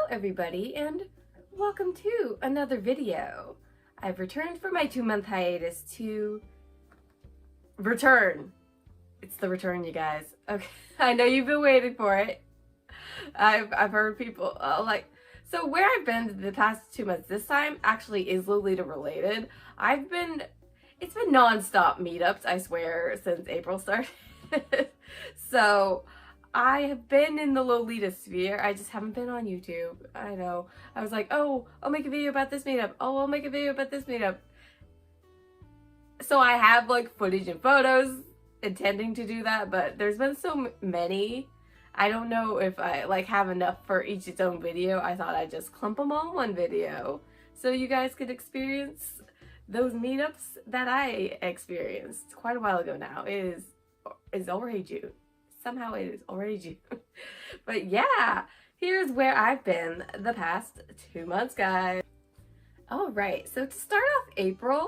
everybody, and welcome to another video. I've returned from my 2-month hiatus to return. It's the return, you guys. Okay, I know you've been waiting for it. I've heard people so where I've been the past 2 months this time actually is Lolita related. It's been non-stop meetups, I swear, since April started. So I have been in the Lolita sphere. I just haven't been on YouTube. I know. I was like, oh, I'll make a video about this meetup. Oh, I'll make a video about this meetup. So I have like footage and photos intending to do that, but there's been so many. I don't know if I have enough for each its own video. I thought I'd just clump them all in one video so you guys could experience those meetups that I experienced quite a while ago now. It's already June. Somehow it is already June. But yeah, here's where I've been the past 2 months, guys. Alright, so to start off April,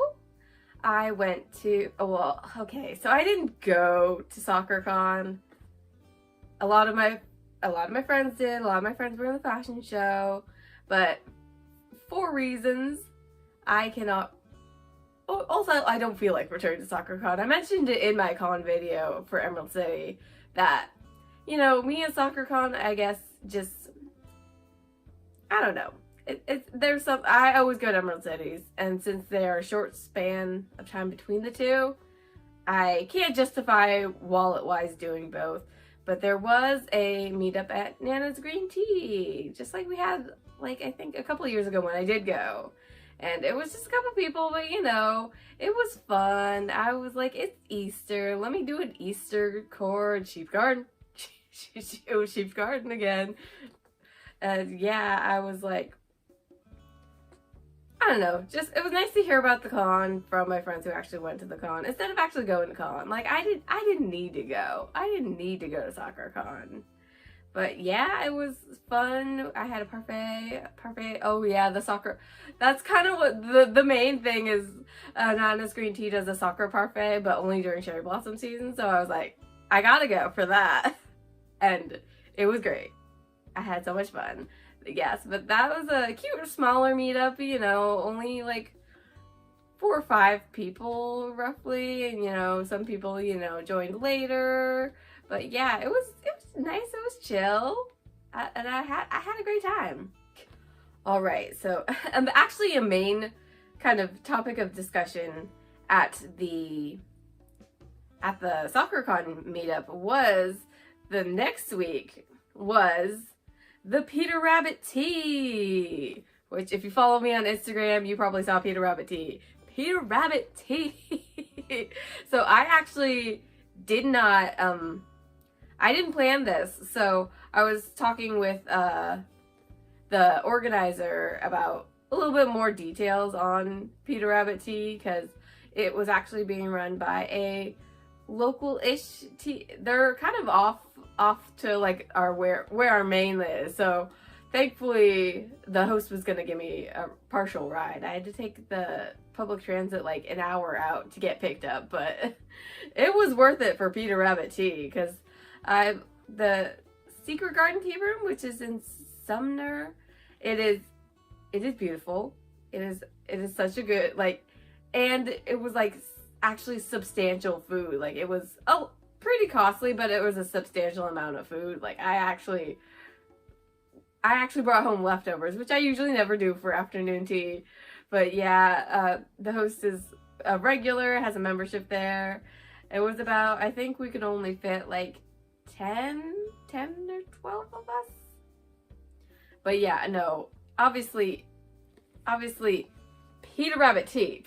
I went to, so I didn't go to SoccerCon. A lot of my friends did. A lot of my friends were in the fashion show, but for reasons I cannot. Also, I don't feel like returning to SoccerCon. I mentioned it in my con video for Emerald City that, you know, me and SoccerCon, I guess, just, I don't know. There's some, I always go to Emerald Cities, and since they're a short span of time between the two, I can't justify wallet-wise doing both. But there was a meetup at Nana's Green Tea, just like we had, I think a couple of years ago when I did go. And it was just a couple people, but you know, it was fun. I was like, it's Easter. Let me do an Easter chord. Sheep Garden. It was Sheep Garden again. And yeah, I was like, I don't know. Just, it was nice to hear about the con from my friends who actually went to the con instead of actually going to con. Like, I didn't need to go. I didn't need to go to SoccerCon. But yeah, it was fun. I had a parfait. Oh yeah, the soccer. That's kind of what the main thing is. Nana's Green Tea does a soccer parfait, but only during cherry blossom season. So I was like, I gotta go for that. And it was great. I had so much fun. Yes, but that was a cute, smaller meetup, you know, only 4 or 5 people roughly. And, you know, some people, you know, joined later. But yeah, it was nice. It was chill, and I had a great time. All right, so actually a main kind of topic of discussion at the SoccerCon meetup was the next week was the Peter Rabbit tea, which if you follow me on Instagram, you probably saw Peter Rabbit tea. Peter Rabbit tea. So I actually did not I didn't plan this, so I was talking with the organizer about a little bit more details on Peter Rabbit tea, because it was actually being run by a local-ish tea. They're kind of off to where our main is, so thankfully the host was gonna give me a partial ride. I had to take the public transit an hour out to get picked up, but it was worth it for Peter Rabbit tea, because the Secret Garden Tea Room, which is in Sumner, it is beautiful. It is such a good, and it was actually substantial food. It was pretty costly, but it was a substantial amount of food. I actually brought home leftovers, which I usually never do for afternoon tea. But yeah, the host is a regular, has a membership there. It was about, I think we could only fit 10 or 12 of us. But yeah, no, obviously Peter Rabbit tea.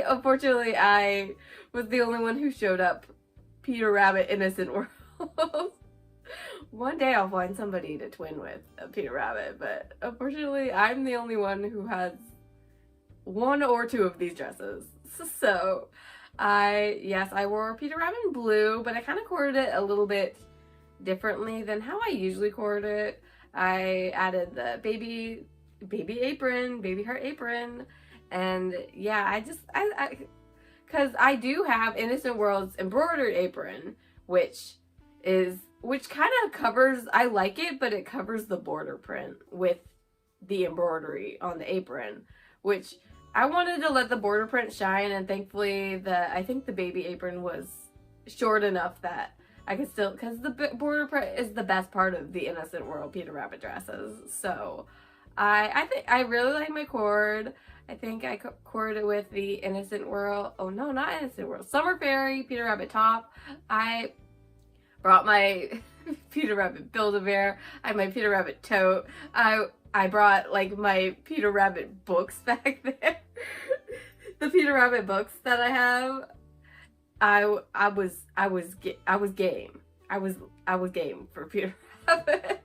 Unfortunately, I was the only one who showed up Peter Rabbit Innocent World. One day I'll find somebody to twin with Peter Rabbit, but unfortunately I'm the only one who has 1 or 2 of these dresses. So I wore Peter Rabbit in blue, but I kind of corded it a little bit differently than how I usually cord it. I added the baby heart apron, and yeah, because I do have Innocent World's embroidered apron, which is which kind of covers, I like it, but it covers the border print with the embroidery on the apron, which I wanted to let the border print shine, and thankfully I think the baby apron was short enough that I could still, because the border print is the best part of the Innocent World Peter Rabbit dresses. So I think I really like my cord. I think I corded it with the Innocent World, oh no, not Innocent World, Summer Fairy Peter Rabbit top. I brought my Peter Rabbit Build-A-Bear. I have my Peter Rabbit tote. I brought like my Peter Rabbit books back there. The Peter Rabbit books that I have. I was game. I was game for Peter Rabbit.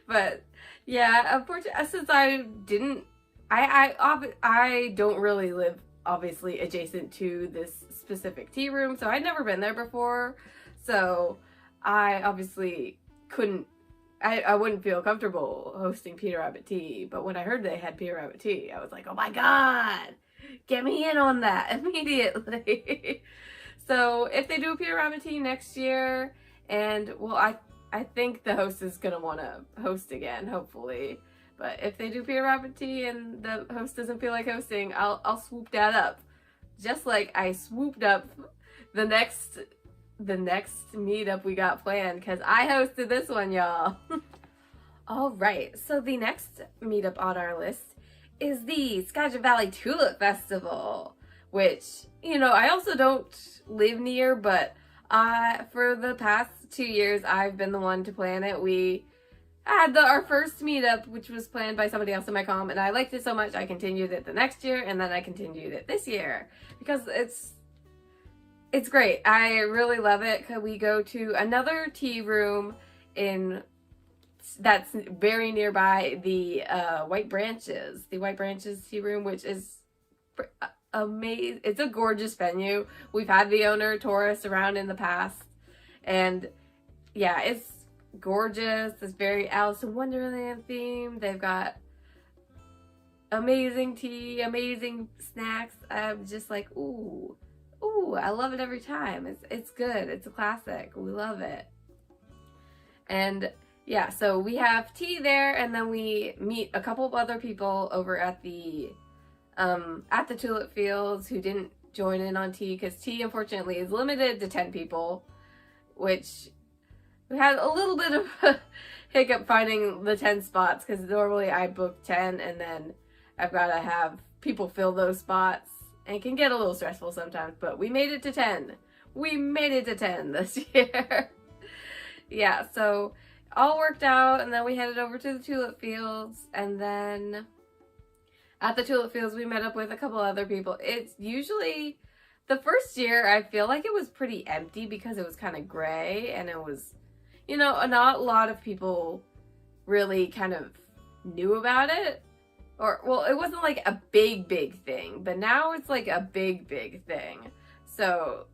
But yeah, unfortunately, since I don't really live obviously adjacent to this specific tea room, so I'd never been there before. So I obviously I wouldn't feel comfortable hosting Peter Rabbit tea, but when I heard they had Peter Rabbit tea, I was like, oh my god, get me in on that immediately. So if they do Peter Rabbit tea next year, and well, I think the host is gonna want to host again, hopefully. But if they do Peter Rabbit tea and the host doesn't feel like hosting, I'll swoop that up, just like I swooped up the next meetup we got planned, because I hosted this one, y'all. All right, so the next meetup on our list is the Skagit Valley Tulip Festival, which, you know, I also don't live near, but for the past 2 years, I've been the one to plan it. We had our first meetup, which was planned by somebody else in my comm, and I liked it so much I continued it the next year, and then I continued it this year, because it's great. I really love it. We go to another tea room that's very nearby the White Branches tea room, which is amazing. It's a gorgeous venue. We've had the owner tour us around in the past, and yeah, it's gorgeous. It's very Alice in Wonderland themed. They've got amazing tea, amazing snacks. I'm just like, ooh, I love it every time. It's good. It's a classic. We love it. And yeah, so we have tea there, and then we meet a couple of other people over at the tulip fields who didn't join in on tea, because tea unfortunately is limited to 10 people, which we had a little bit of a hiccup finding the 10 spots, because normally I book 10 and then I've got to have people fill those spots, and it can get a little stressful sometimes, but we made it to 10. We made it to 10 this year. Yeah, so all worked out, and then we headed over to the tulip fields, and then at the tulip fields we met up with a couple other people. It's usually, the first year I feel like it was pretty empty because it was kind of gray, and it was, you know, not a lot of people really kind of knew about it. Or, well, it wasn't like a big thing, but now it's like a big thing. So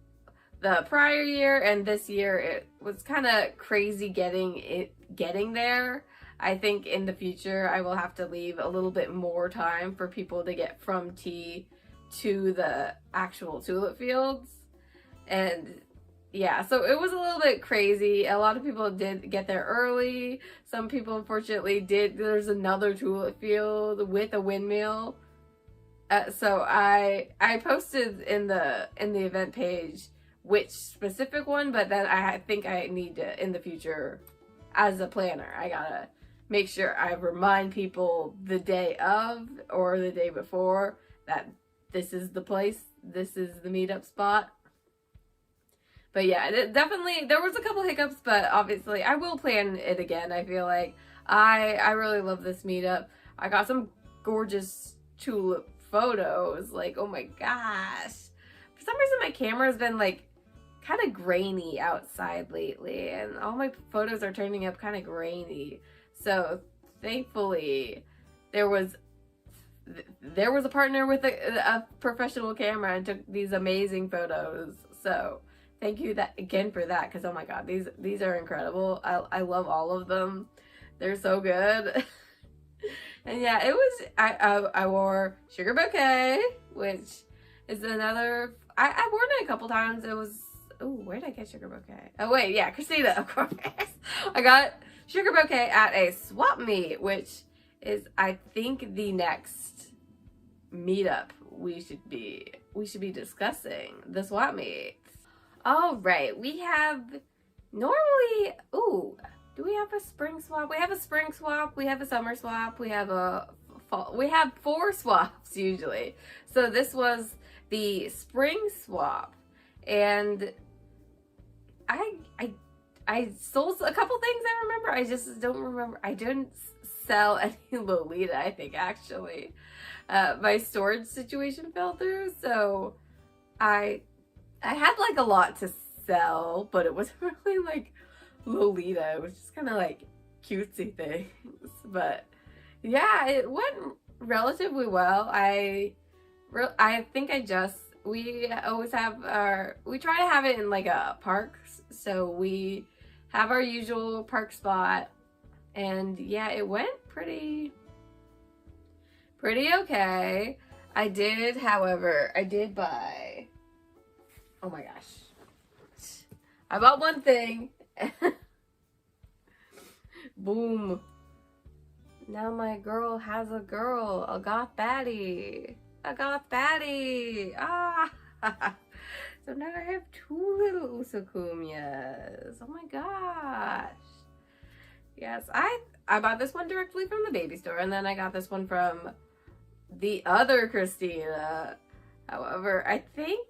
the prior year and this year, it was kind of crazy getting there. I think in the future, I will have to leave a little bit more time for people to get from tea to the actual tulip fields. And yeah, so it was a little bit crazy. A lot of people did get there early. Some people unfortunately did. There's another tulip field with a windmill. So I posted in the event page which specific one, but then I think I need to, in the future, as a planner, I gotta make sure I remind people the day of or the day before that this is the place, this is the meetup spot. But yeah, definitely, there was a couple hiccups, but obviously I will plan it again. I feel like I really love this meetup. I got some gorgeous tulip photos. Like, oh my gosh. For some reason, my camera's been like kind of grainy outside lately, and all my photos are turning up kind of grainy. So thankfully, there was a partner with a professional camera and took these amazing photos. So thank you again for that, because oh my god, these are incredible. I love all of them. They're so good. And yeah, it was, I wore Sugar Bouquet, which is another, I worn it a couple times. It was Oh, where did I get sugar bouquet? Oh wait, yeah, Christina, of course. I got sugar bouquet at a swap meet, which is, I think, the next meetup we should be discussing, the swap meet. All right, we have normally, ooh, do we have a spring swap? We have a spring swap, we have a summer swap, we have a fall, we have 4 swaps usually. So this was the spring swap, and I sold a couple things I remember. I just don't remember. I didn't sell any Lolita, I think, actually. My storage situation fell through, so I had like a lot to sell, but it wasn't really like Lolita. It was just kind of like cutesy things. But yeah, it went relatively well. I think we always have we try to have it in like a park, so we have our usual park spot, and yeah, it went pretty okay. However, I did buy, oh my gosh, I bought one thing. Boom. Now my girl has a girl, a goth baddie. Ah. So now I have 2 little Usakumias. Oh my gosh. Yes, I bought this one directly from the baby store, and then I got this one from the other Christina. However, I think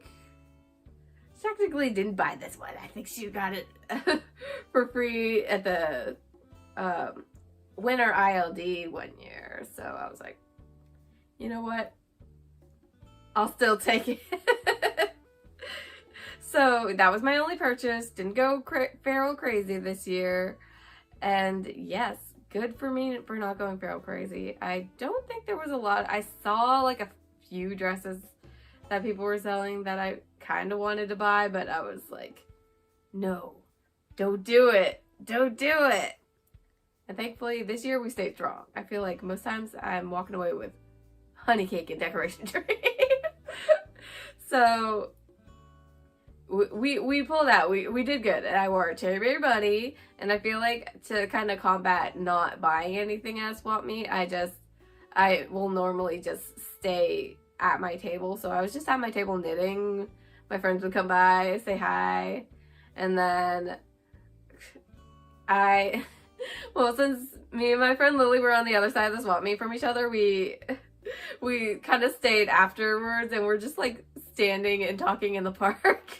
she technically didn't buy this one. I think she got it for free at the Winter ILD one year. So I was like, you know what? I'll still take it. So that was my only purchase. Didn't go feral crazy this year. And yes, good for me for not going feral crazy. I don't think there was a lot. I saw like a few dresses that people were selling that I kind of wanted to buy, but I was like, no, don't do it. Don't do it. And thankfully this year we stayed strong. I feel like most times I'm walking away with honey cake and decoration tree. So we pulled out. We did good. And I wore a Cherry Berry Bunny, and I feel like to kind of combat not buying anything at Swap Meet, I will normally just stay at my table. So I was just at my table knitting. My friends would come by, say hi, and then well, since me and my friend Lily were on the other side of the Swap Meet from each other, we kind of stayed afterwards, and we're just like standing and talking in the park.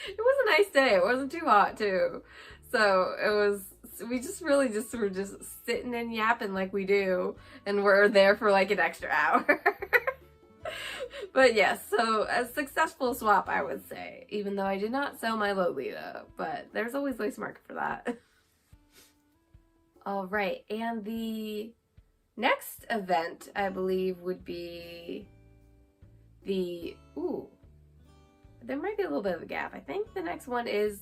It was a nice day. It wasn't too hot too. So we just really were just sitting and yapping like we do, and we're there for like an extra hour. But yes, so a successful swap, I would say, even though I did not sell my Lolita, but there's always lace market for that. All right, and the next event, I believe, would be there might be a little bit of a gap. I think the next one is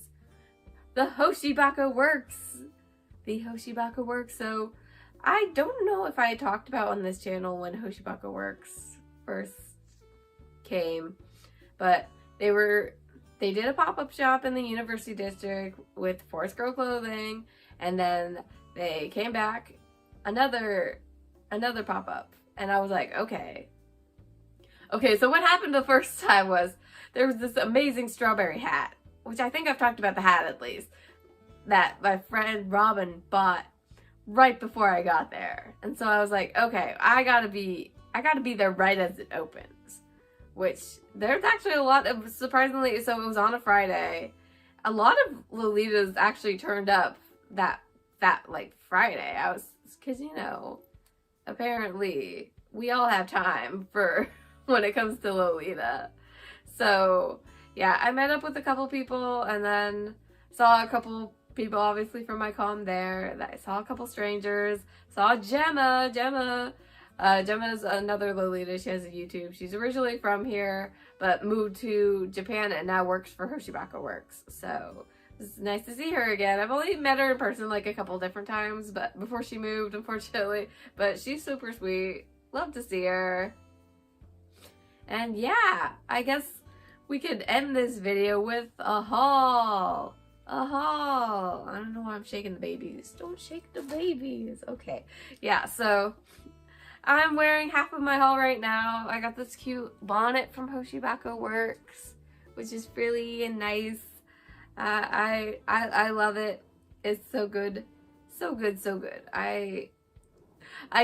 the Hoshibaka Works. The Hoshibaka Works. So I don't know if I talked about on this channel when Hoshibaka Works first came, but they did a pop-up shop in the University District with Forest Girl clothing, and then they came back another pop-up, and I was like, okay, so what happened the first time was there was this amazing strawberry hat, which I think I've talked about the hat at least, that my friend Robin bought right before I got there. And so I was like, okay, I gotta be there right as it opens, which there's actually a lot of, surprisingly, so it was on a Friday. A lot of Lolitas actually turned up that like Friday. Cause you know, apparently we all have time for when it comes to Lolita. So yeah, I met up with a couple people, and then saw a couple people obviously from my comm there. I saw a couple strangers. Saw Gemma. Gemma's another Lolita. She has a YouTube. She's originally from here, but moved to Japan and now works for Hoshibaka Works. So it's nice to see her again. I've only met her in person like a couple different times, but before she moved, unfortunately. But she's super sweet. Love to see her. And yeah, I guess we could end this video with a haul. A haul. I don't know why I'm shaking the babies. Don't shake the babies. Okay. Yeah, so I'm wearing half of my haul right now. I got this cute bonnet from Hoshibako Works, which is frilly and nice. I love it. It's so good. So good, so good. I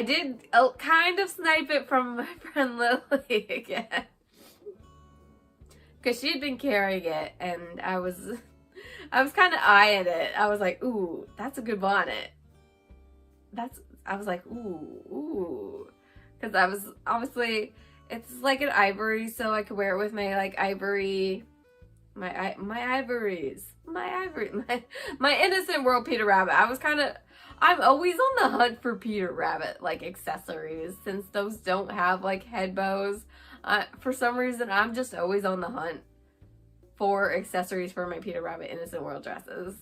did kind of snipe it from my friend Lily again. Because she'd been carrying it, and I was kind of eyeing it. I was like, ooh, that's a good bonnet. I was like, ooh. Because I was, obviously, it's like an ivory, so I could wear it with my, like, ivory, my ivories. My Innocent World Peter Rabbit. I'm always on the hunt for Peter Rabbit, like, accessories, since those don't have, like, head bows. For some reason, I'm just always on the hunt for accessories for my Peter Rabbit Innocent World dresses,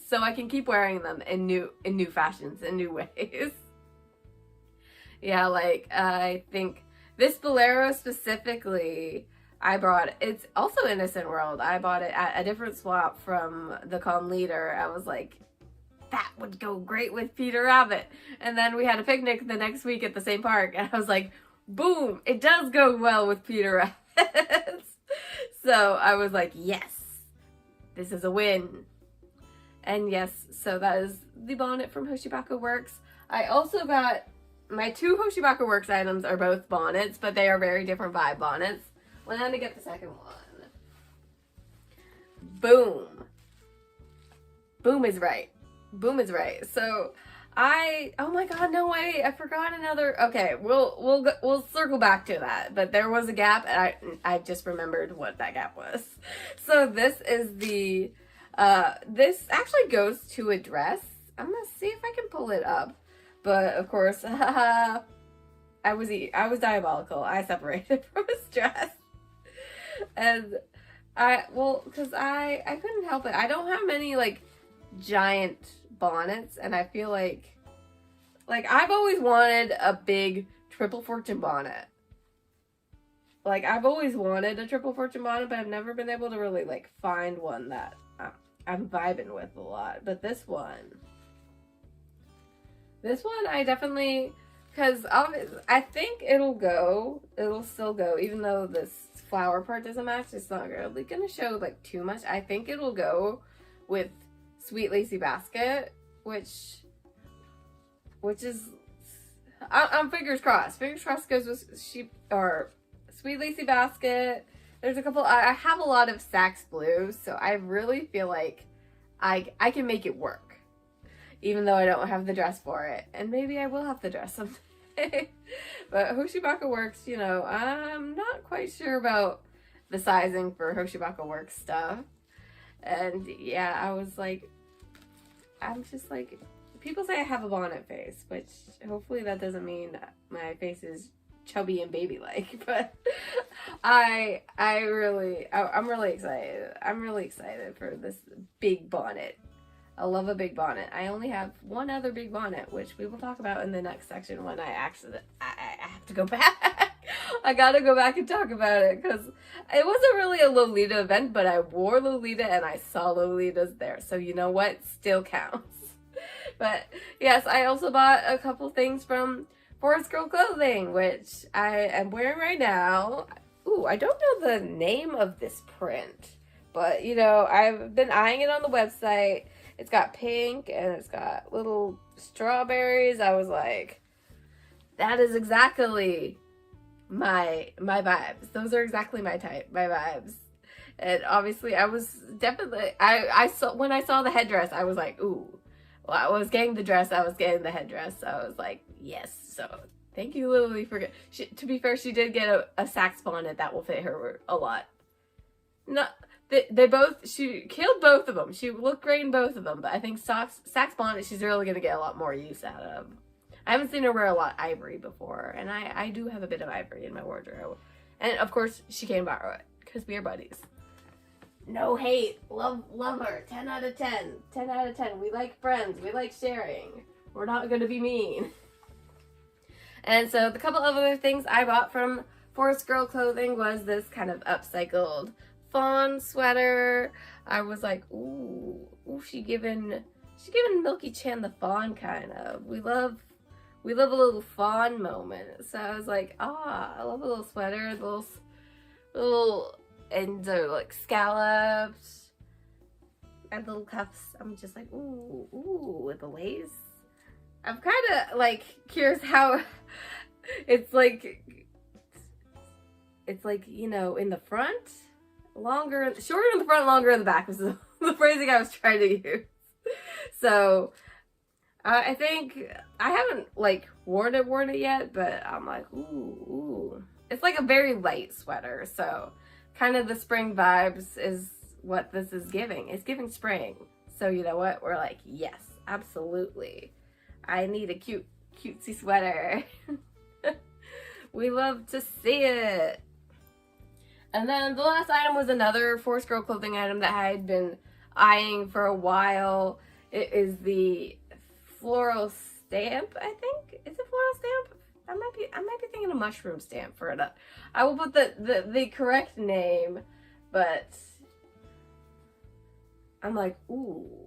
so I can keep wearing them in new fashions, in new ways. Yeah, like, I think this bolero specifically, it's also Innocent World. I bought it at a different swap from the comm leader. I was like, that would go great with Peter Rabbit. And then we had a picnic the next week at the same park, and I was like, boom, it does go well with Peter Rabbit. So I was like, yes, this is a win. And yes, so that is the bonnet from Hoshibako Works. I also got, my two Hoshibako Works items are both bonnets, but they are very different vibe bonnets. Went on to get the second one. Boom. Boom is right. Boom is right. So oh my god, no way, I forgot another. Okay, we'll circle back to that. But there was a gap, and I just remembered what that gap was. So this is the this actually goes to a dress. I'm gonna see if I can pull it up. But of course, I was diabolical. I separated from his dress. And because I couldn't help it. I don't have many, like, giant bonnets, and I feel like I've always wanted a big triple fortune bonnet. Like, I've always wanted a triple fortune bonnet, but I've never been able to really, like, find one that I'm vibing with a lot. But this one I definitely, because I think it'll still go, even though this flower part doesn't match. It's not really gonna show, like, too much. I think it'll go with Sweet Lacy Basket, which is, I'm fingers crossed. Fingers crossed goes with Sweet Lacy Basket. There's a couple, I have a lot of Saks Blue, so I really feel like I can make it work, even though I don't have the dress for it. And maybe I will have the dress someday. But Hoshibako Works, you know, I'm not quite sure about the sizing for Hoshibako Works stuff. And yeah, I was like, I'm just like, people say I have a bonnet face, which hopefully that doesn't mean my face is chubby and baby-like, but I'm really excited. I'm really excited for this big bonnet. I love a big bonnet. I only have one other big bonnet, which we will talk about in the next section when I have to go back. I gotta go back and talk about it, because it wasn't really a Lolita event, but I wore Lolita and I saw Lolitas there. So you know what? Still counts. But yes, I also bought a couple things from Forest Girl Clothing, which I am wearing right now. Ooh, I don't know the name of this print, but you know, I've been eyeing it on the website. It's got pink and it's got little strawberries. I was like, that is exactly my vibes. Those are exactly my type, my vibes. And obviously I was definitely, I saw, when I saw the headdress, I was like, ooh. Well, I was getting the dress, I was getting the headdress, so I was like, yes. So thank you, Lily, for to be fair, she did get a Saks bonnet that will fit her a lot. No, she killed both of them. She looked great in both of them, but I think Saks bonnet, she's really going to get a lot more use out of. I haven't seen her wear a lot of ivory before, and I do have a bit of ivory in my wardrobe. And of course, she can borrow it, because we are buddies. No hate. Love her. 10 out of 10. 10 out of 10. We like friends. We like sharing. We're not going to be mean. And so the couple of other things I bought from Forest Girl Clothing was this kind of upcycled fawn sweater. I was like, ooh, she giving Milky Chan the fawn kind of. We love a little fawn moment. So I was like, I love a little sweater, the little ends are like scallops and little cuffs. I'm just like, ooh, with the lace. I'm kind of like curious how it's like, you know, in the front, shorter in the front, longer in the back was the phrasing I was trying to use. So I think I haven't like worn it yet, but I'm like, ooh. It's like a very light sweater, so kind of the spring vibes is what this is giving. It's giving spring. So you know what? We're like, yes, absolutely. I need a cutesy sweater. We love to see it. And then the last item was another Force Girl clothing item that I had been eyeing for a while. It is the floral stamp, I think. Is it floral stamp? I might be thinking a mushroom stamp for it. I will put the correct name, but I'm like, ooh.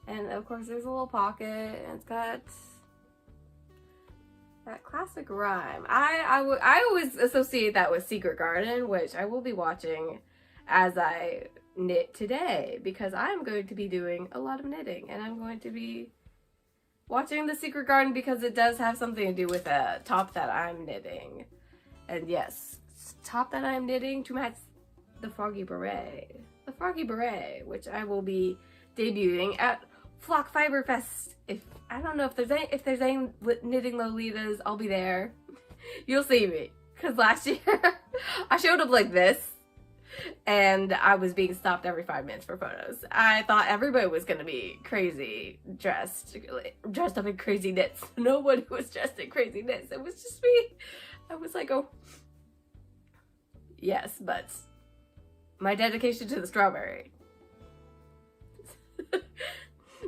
And of course there's a little pocket, and it's got that classic rhyme. I always associate that with Secret Garden, which I will be watching as I knit today, because I'm going to be doing a lot of knitting, and I'm going to be watching the Secret Garden because it does have something to do with a top that I'm knitting. And yes, top that I'm knitting to match the Froggy Beret. The Froggy Beret, which I will be debuting at Flock Fiber Fest. I don't know if there's any knitting Lolitas, I'll be there. You'll see me. Cause last year I showed up like this and I was being stopped every 5 minutes for photos. I thought everybody was gonna be crazy dressed up in crazy knits. Nobody was dressed in crazy knits. It was just me. I was like, oh yes, but my dedication to the strawberry.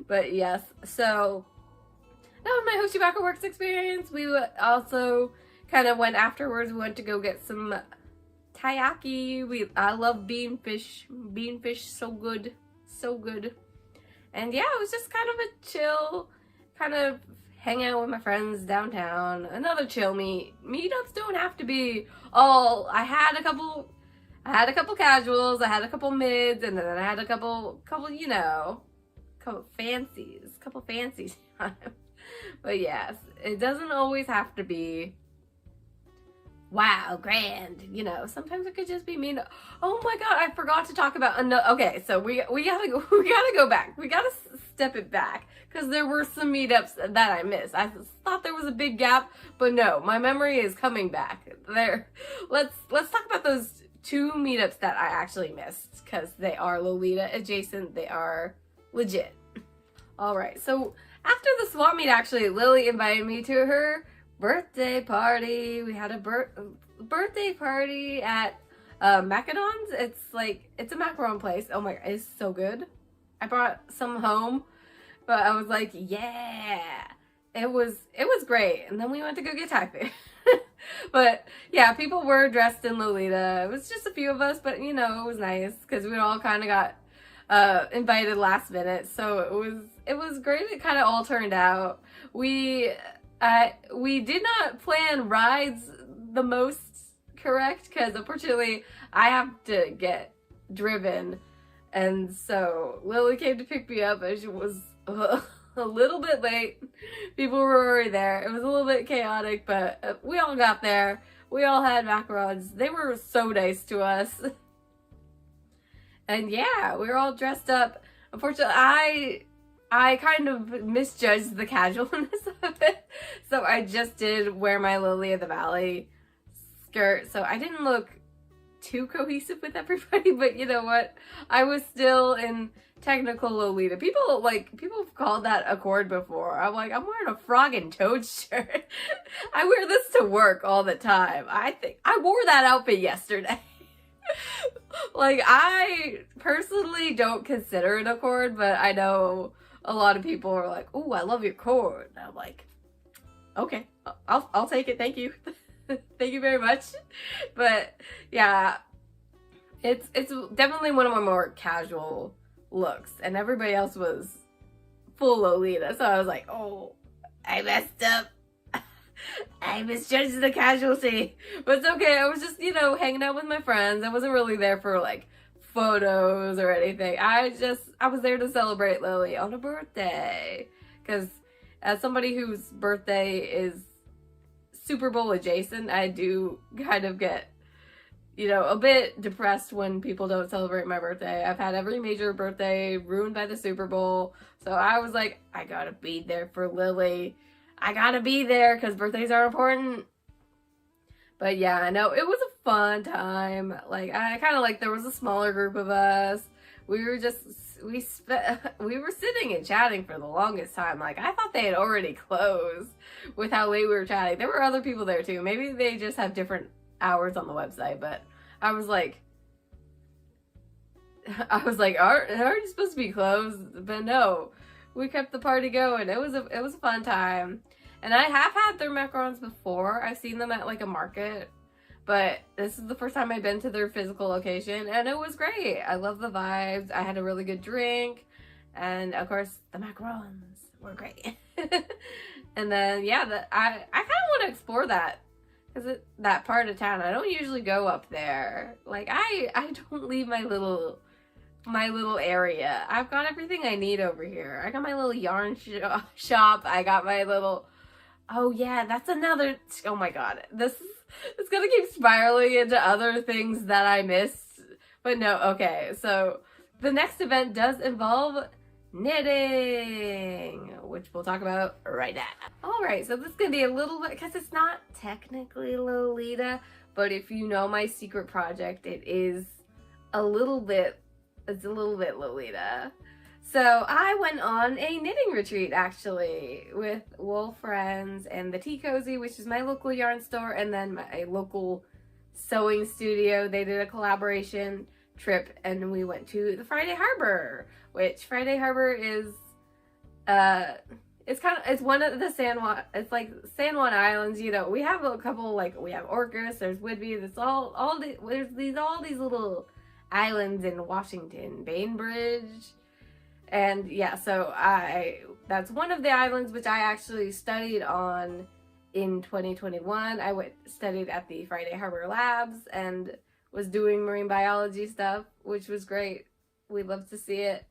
But yes, so that was my Hoshibaka Works experience. We also kind of went afterwards. We went to go get some taiyaki. I love bean fish. Bean fish, so good. And yeah, it was just kind of a chill, kind of hang out with my friends downtown. Another chill meetups don't have to be all. I had a couple casuals. I had a couple mids, and then I had a couple you know, couple fancies. But yes, it doesn't always have to be wow, grand, you know. Sometimes it could just be mean. Oh my god, I forgot to talk about okay, so we gotta go back. We gotta step it back, because there were some meetups that I missed. I thought there was a big gap, but no, my memory is coming back. Let's talk about those 2 meetups that I actually missed, because they are Lolita adjacent. They are legit. All right, so after the swap meet, actually, Lily invited me to her birthday party. We had a birthday party at Macadon's. It's a macaron place. Oh my god, it's so good. I brought some home, but I was like, yeah, it was great. And then we went to go get Thai food. But yeah, people were dressed in Lolita. It was just a few of us, but you know, it was nice because we all kind of got invited last minute, so it was great. It kind of all turned out. We did not plan rides the most correct, because unfortunately I have to get driven, and so Lily came to pick me up, and she was a little bit late. People were already there. It was a little bit chaotic, but we all got there. We all had macarons. They were so nice to us. And yeah, we were all dressed up. Unfortunately, I kind of misjudged the casualness of it. So I just did wear my Lily of the Valley skirt. So I didn't look too cohesive with everybody, but you know what? I was still in technical Lolita. People have called that accord before. I'm like, I'm wearing a frog and toad shirt. I wear this to work all the time. I think I wore that outfit yesterday. Like, I personally don't consider it a cord, but I know a lot of people are like, "Ooh, I love your cord." And I'm like, okay, I'll take it. Thank you. Thank you very much. But yeah, It's definitely one of my more casual looks, and everybody else was full Lolita, so I was like, oh, I messed up. I misjudged the casualty. But it's okay, I was just, you know, hanging out with my friends. I wasn't really there for, like, photos or anything. I was there to celebrate Lily on a birthday. Because as somebody whose birthday is Super Bowl adjacent, I do kind of get, you know, a bit depressed when people don't celebrate my birthday. I've had every major birthday ruined by the Super Bowl. So I was like, I gotta be there for Lily. I gotta be there because birthdays are important. But yeah, I know it was a fun time. Like, I kind of like, there was a smaller group of us. We were sitting and chatting for the longest time. Like, I thought they had already closed with how late we were chatting. There were other people there too. Maybe they just have different hours on the website, but I was like, aren't you supposed to be closed? But no, we kept the party going. It was a fun time. And I have had their macarons before. I've seen them at like a market, but this is the first time I've been to their physical location, and it was great. I love the vibes. I had a really good drink, and of course the macarons were great. And then yeah, I kind of want to explore that, because that part of town, I don't usually go up there. Like, I don't leave my little area. I've got everything I need over here. I got my little yarn shop. I got my little, oh yeah, that's another, oh my god, it's gonna keep spiraling into other things that I missed. But no, okay, so the next event does involve knitting, which we'll talk about right now. Alright, so this is gonna be a little bit, because it's not technically Lolita, but if you know my secret project, it's a little bit Lolita. So I went on a knitting retreat, actually, with Wool Friends and the Tea Cozy, which is my local yarn store, and then my local sewing studio. They did a collaboration trip, and we went to the Friday Harbor, which Friday Harbor is, it's one of the it's like San Juan Islands, you know. We have a couple, like, we have Orcas, there's Whidbey, there's all these little islands in Washington, Bainbridge. And yeah, so that's one of the islands which I actually studied on in 2021. I studied at the Friday Harbor Labs and was doing marine biology stuff, which was great. We love to see it.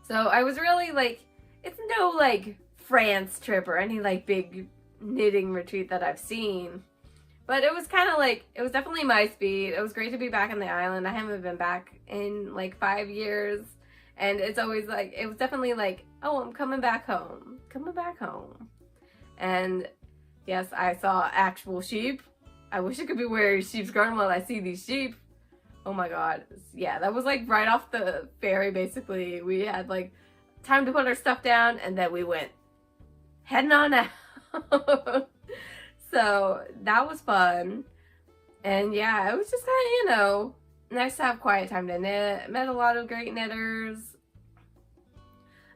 So I was really like, it's no like France trip or any like big knitting retreat that I've seen. But it was kind of like, it was definitely my speed. It was great to be back on the island. I haven't been back in like 5 years. And it's always like, it was definitely like, oh, I'm coming back home. Coming back home. And yes, I saw actual sheep. I wish I could be wearing sheep's garden while I see these sheep. Oh my god. Yeah, that was like right off the ferry, basically. We had like time to put our stuff down, and then we went heading on out. So that was fun. And yeah, it was just kind of, you know, nice to have quiet time to knit. Met a lot of great knitters.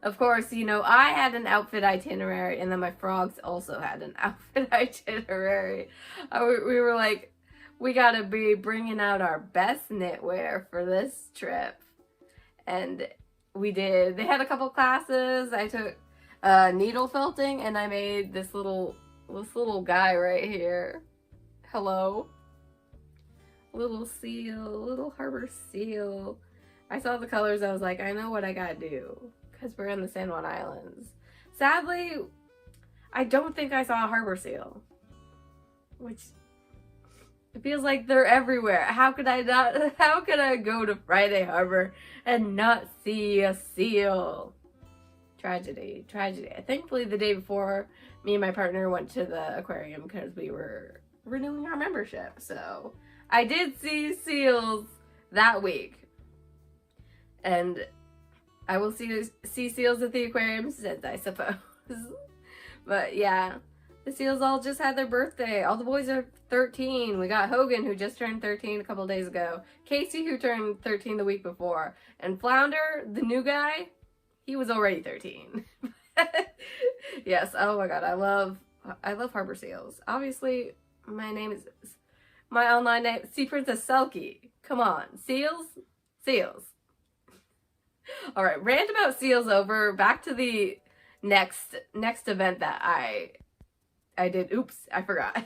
Of course, you know, I had an outfit itinerary, and then my frogs also had an outfit itinerary. We were like, we gotta be bringing out our best knitwear for this trip. And we did. They had a couple classes. I took needle felting, and I made this little guy right here. Hello. Little seal, little harbor seal. I saw the colors, I was like, I know what I gotta do, because we're in the San Juan Islands. Sadly, I don't think I saw a harbor seal, which it feels like they're everywhere. How could I go to Friday Harbor and not see a seal? Tragedy. Thankfully, the day before, me and my partner went to the aquarium because we were renewing our membership, so I did see seals that week. And I will see seals at the aquarium since, I suppose. But yeah, the seals all just had their birthday. All the boys are 13. We got Hogan, who just turned 13 a couple days ago. Casey, who turned 13 the week before. And Flounder, the new guy, he was already 13. Yes, oh my god, I love harbor seals. Obviously, my name is my online name, Sea Princess Selkie. Come on, seals? Seals. Alright, rant about seals over. Back to the next event that I did. Oops, I forgot.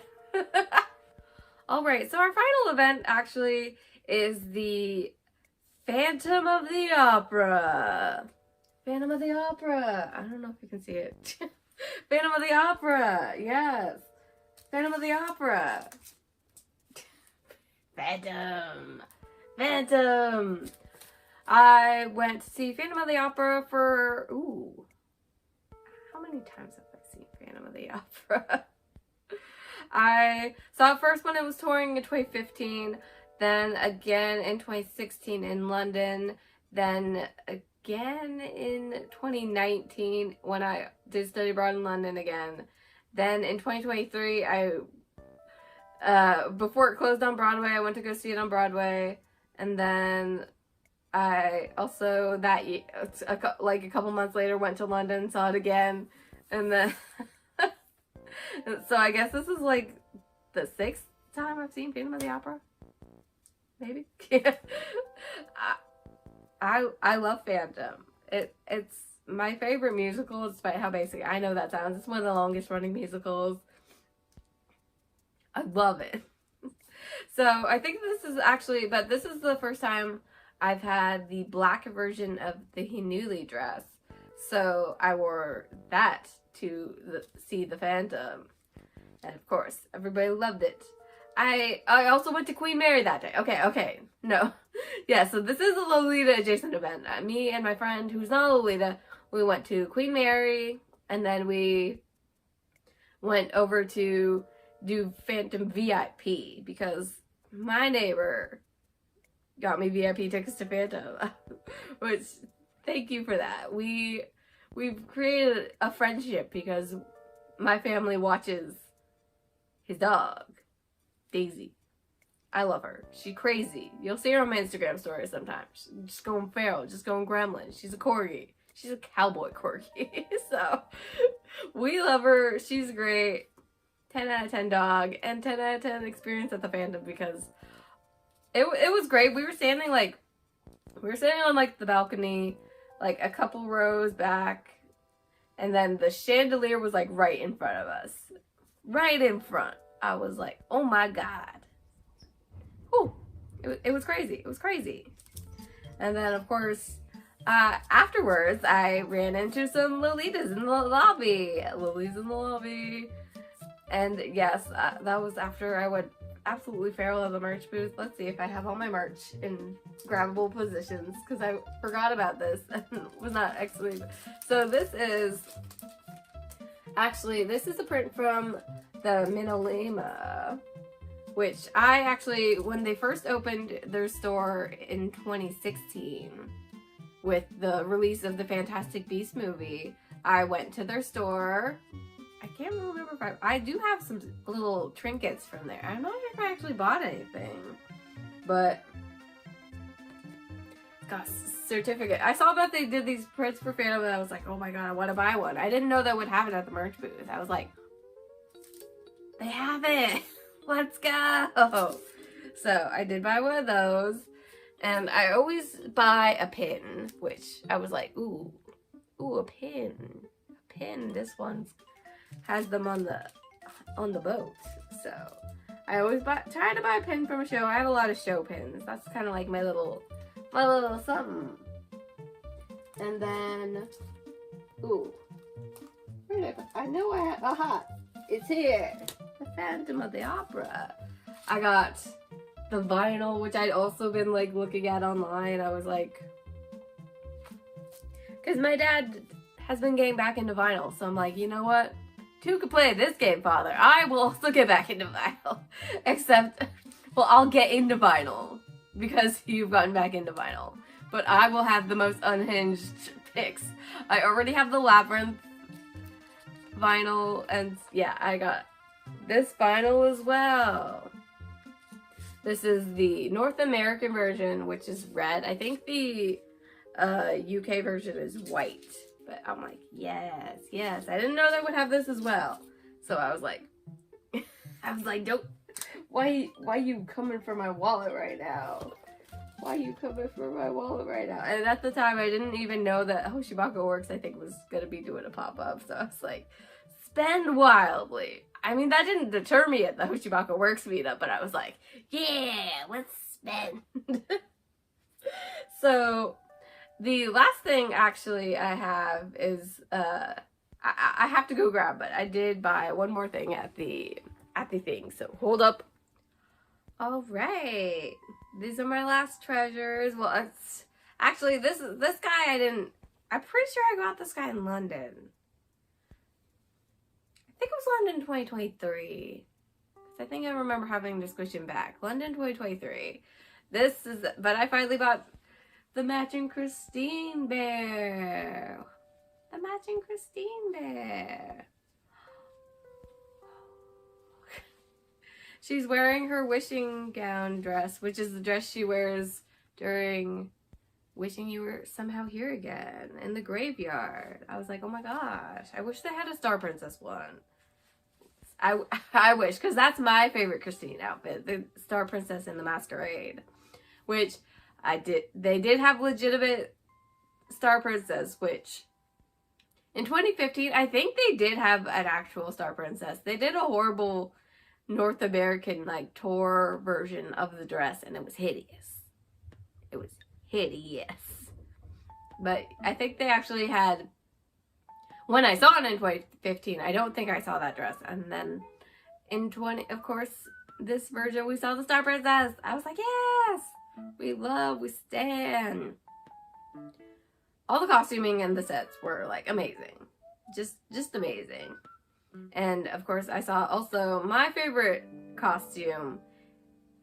Alright, so our final event actually is the Phantom of the Opera. Phantom of the Opera. I don't know if you can see it. Phantom of the Opera. Yes. Phantom of the Opera. Phantom. Phantom. I went to see Phantom of the Opera for, ooh. How many times have I seen Phantom of the Opera? I saw it first when it was touring in 2015, then again in 2016 in London, then again in 2019 when I did study abroad in London again. Then in 2023, before it closed on Broadway, I went to go see it on Broadway, and then I also like a couple months later went to London, saw it again, and then so I guess this is like the 6th time I've seen Phantom of the Opera. Maybe. I love Phantom. It's my favorite musical, despite how basic I know that sounds. It's one of the longest running musicals. I love it. So I think this is actually, but this is the first time I've had the black version of the Hinuli dress. So I wore that to see the Phantom. And of course, everybody loved it. I also went to Queen Mary that day. Okay. No. Yeah, so this is a Lolita adjacent event. Me and my friend who's not Lolita, we went to Queen Mary, and then we went over to do Phantom VIP because my neighbor got me VIP tickets to Phantom. Which, thank you for that. We've created a friendship because my family watches his dog, Daisy. I love her. She's crazy. You'll see her on my Instagram stories sometimes. She's just going feral, just going gremlin. She's a corgi. She's a cowboy corgi. So, we love her. She's great. 10 out of 10 dog. And 10 out of 10 experience at the Phantom because it was great. We were standing on like the balcony, like a couple rows back. And then the chandelier was like right in front of us. Right in front. I was like, oh my God. Whew. It was crazy. It was crazy. And then, of course, afterwards, I ran into some Lolitas in the lobby. Lilies in the lobby. And yes, that was after I went absolutely feral at the merch booth. Let's see if I have all my merch in grabbable positions because I forgot about this and was not actually. So this is a print from the Minolema, which I actually, when they first opened their store in 2016 with the release of the Fantastic Beasts movie, I went to their store. I can't remember if I do have some little trinkets from there. I'm not sure if I actually bought anything, but got a certificate. I saw that they did these prints for Phantom and I was like, oh my God, I want to buy one. I didn't know they would have it at the merch booth. I was like, they have it. Let's go. So I did buy one of those, and I always buy a pin, which I was like, ooh, a pin. This one has them on the boat. So I always try to buy a pin from a show. I have a lot of show pins. That's kind of like my little something. And then, ooh, where did I know I had, aha, it's here. The Phantom of the Opera. I got the vinyl, which I'd also been like looking at online. I was like, because my dad has been getting back into vinyl, so I'm like, you know what? Two could play this game, Father. I will also get back into vinyl. Except, well, I'll get into vinyl because you've gotten back into vinyl. But I will have the most unhinged picks. I already have the Labyrinth vinyl, and yeah, I got this vinyl as well. This is the North American version, which is red. I think the UK version is white. But I'm like, yes. I didn't know they would have this as well. So I was like, don't. Why you coming for my wallet right now? Why you coming for my wallet right now? And at the time, I didn't even know that Hoshibako Works, I think, was gonna be doing a pop-up. So I was like, spend wildly. I mean, that didn't deter me at the Hoshibako Works meetup, but I was like, yeah, let's spend. So the last thing actually I have is I have to go grab, but I did buy one more thing at the thing. So hold up. All right, these are my last treasures. Well, it's actually this guy I'm pretty sure I got this guy in London. I think it was London 2023. I think I remember having to squish him back. London 2023. But I finally bought the matching Christine bear. The matching Christine bear. She's wearing her wishing gown dress, which is the dress she wears during wishing you were somehow here again in the graveyard. I was like, oh my gosh, I wish they had a Star Princess one. I wish, because that's my favorite Christine outfit, the Star Princess in the Masquerade, which they did have legitimate Star Princess, which in 2015, I think they did have an actual Star Princess. They did a horrible North American like tour version of the dress, and it was hideous. It was hideous. But I think they actually had, when I saw it in 2015, I don't think I saw that dress. And then in of course, this version we saw the Star Princess. I was like, yes, we stan. All the costuming and the sets were like amazing. Just amazing. And of course, I saw also my favorite costume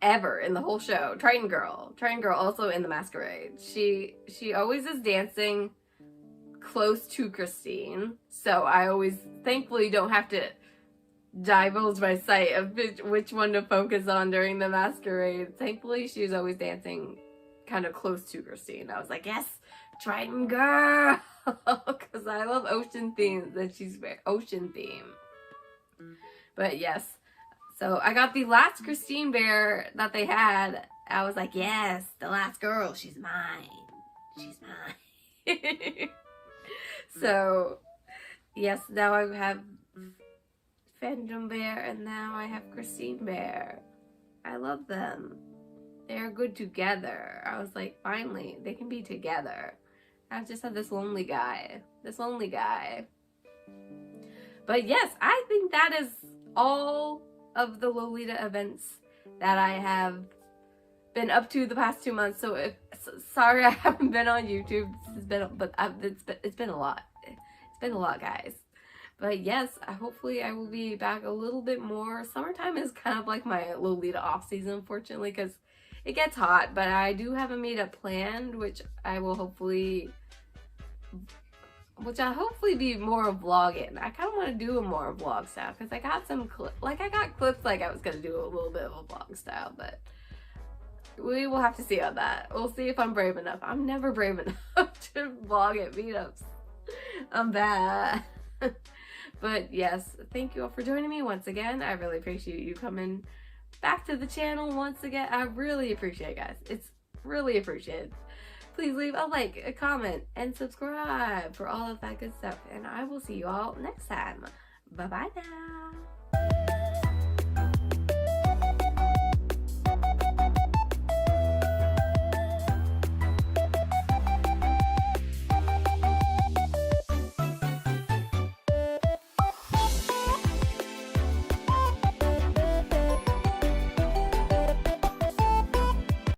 ever in the whole show, Triton Girl. Triton Girl also in the Masquerade. She always is dancing close to Christine, so I always thankfully don't have to divulge my sight of which one to focus on during the Masquerade. Thankfully, she's always dancing kind of close to Christine. I was like, yes, Triton Girl, because I love ocean themes, and she's very ocean theme. But yes, so I got the last Christine bear that they had. I was like, yes, the last girl, she's mine. She's mine. So, yes, now I have Phantom Bear, and now I have Christine Bear. I love them. They're good together. I was like, finally, they can be together. I just had this lonely guy. But yes, I think that is all of the Lolita events that I have been up to the past 2 months. So sorry I haven't been on YouTube. It's been a lot. It's been a lot, guys. But yes, hopefully I will be back a little bit more. Summertime is kind of like my Lolita off season, unfortunately, because it gets hot. But I do have a meetup planned, which I'll hopefully be more vlogging. I kind of want to do a more vlog style, because I got some clips like I was going to do a little bit of a vlog style, but we will have to see on that. We'll see if I'm brave enough. I'm never brave enough to vlog at meetups. I'm bad. But yes, thank you all for joining me once again. I really appreciate you coming back to the channel once again. I really appreciate it, guys. It's really appreciated. Please leave a like, a comment, and subscribe for all of that good stuff. And I will see you all next time. Bye-bye now.